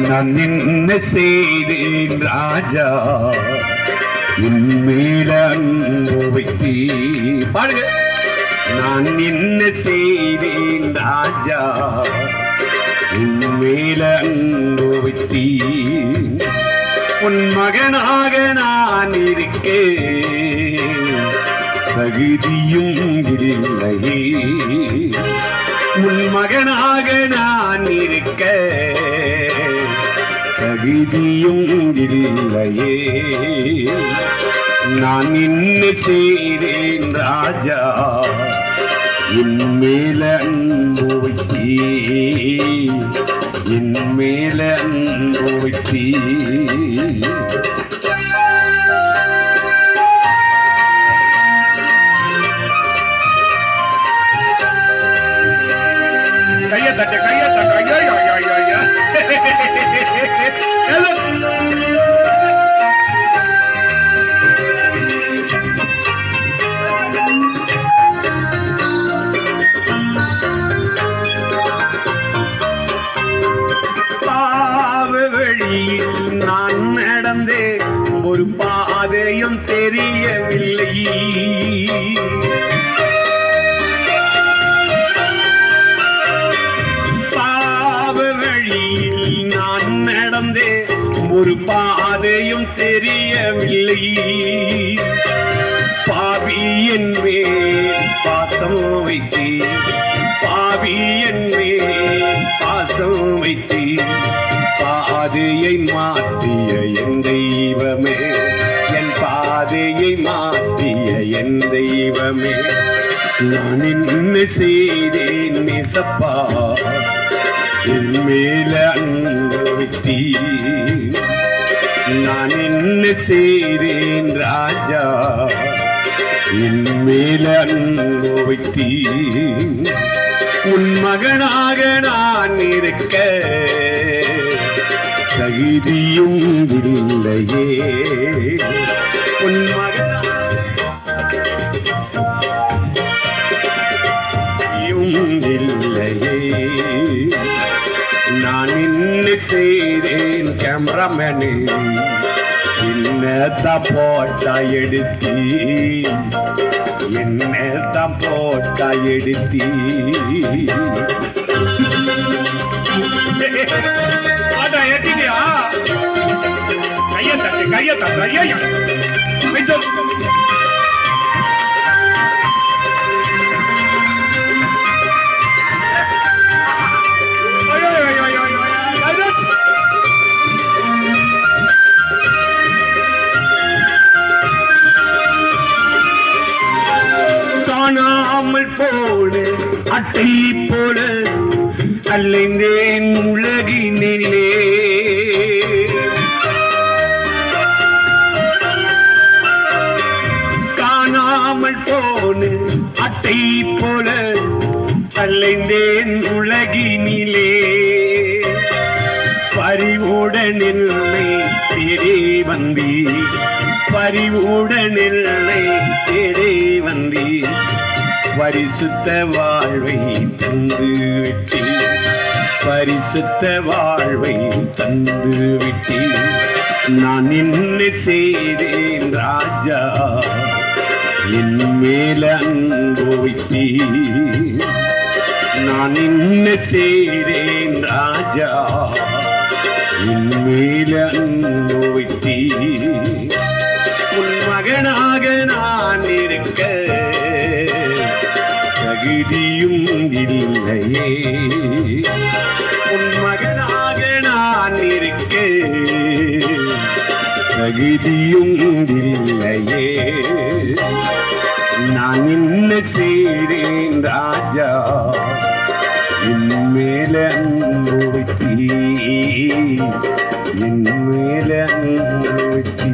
நான் என்ன செய்தேன் ராஜா உன்மேல அன்பு வைத்தே பாடுங்க. நான் என்ன செய்தேன் ராஜா உன்மேல அன்பு வைத்தே உன் மகனாக நான் இருக்க தகுதியும் இல்லையே. உன் மகனாக நான் இருக்க தகுதியும் இல்லையே. நான் என்ன செய்தேன் ராஜா என் மேல அன்பு வைத்தே என் மேல அன்பு வைத்தே. கைய தட்ட கைய தட்ட. பாவ வழியில் நான் நடந்தேன், ஒரு பாதையும் தெரியவில்லை. ஒரு பாதையும் தெரியவில்லை. பாவி என் மேல் பாசம் வைத்தே பாவி என் மேல் பாசம் வைத்தே பாதையை மாற்றிய என் தெய்வமே என் பாதையை மாற்றிய என் தெய்வமே. நான் என்ன செய்தேன் நேசப்பா என் மேல அன்பு வைத்தே. நான் என்ன செய்தேன் ராஜா என் மேல அன்பு வைத்தே. உன் மகனாக நான் இருக்க தகுதியும் இல்லையே. உன் மகனும் இல்லையே. நான் என்ன செய்தேன் கேமராமேனு என்னத்தான் போட்டா எடுத்தி என்னத்தான் போட்டா எடுத்தி. ஏத்தியா கைய தட்டு கைய தட்டு. ஐயா காணாமல் போல அட்டை போல அலைந்தேன் உலகினிலே. காணாமல் போன அட்டை போல அலைந்தேன் உலகினிலே. பறிவுடன் என்னை தேடி வந்தீ பறிவுடன் என்னை தேடி வந்தீ. பரிசுத்த வாழ்வை தந்து விட்டீ பரிசுத்த வாழ்வை தந்து விட்டீ. நான் என்ன செய்தேன் ராஜா என் மேல அன்பு வைத்தீ. நான் என்ன செய்தேன் ராஜா என் மேல அன்பு வைத்தீ. உன் மகனாக நான் இருக்க தகுதியும் இல்லையே. உன் மகனாக நான் இருக்க தகுதியும் இல்லையே. நான் என்ன செய்தேன் ராஜா என் மேல அன்பு வைத்தீ என் மேல அன்பு வைத்தீ.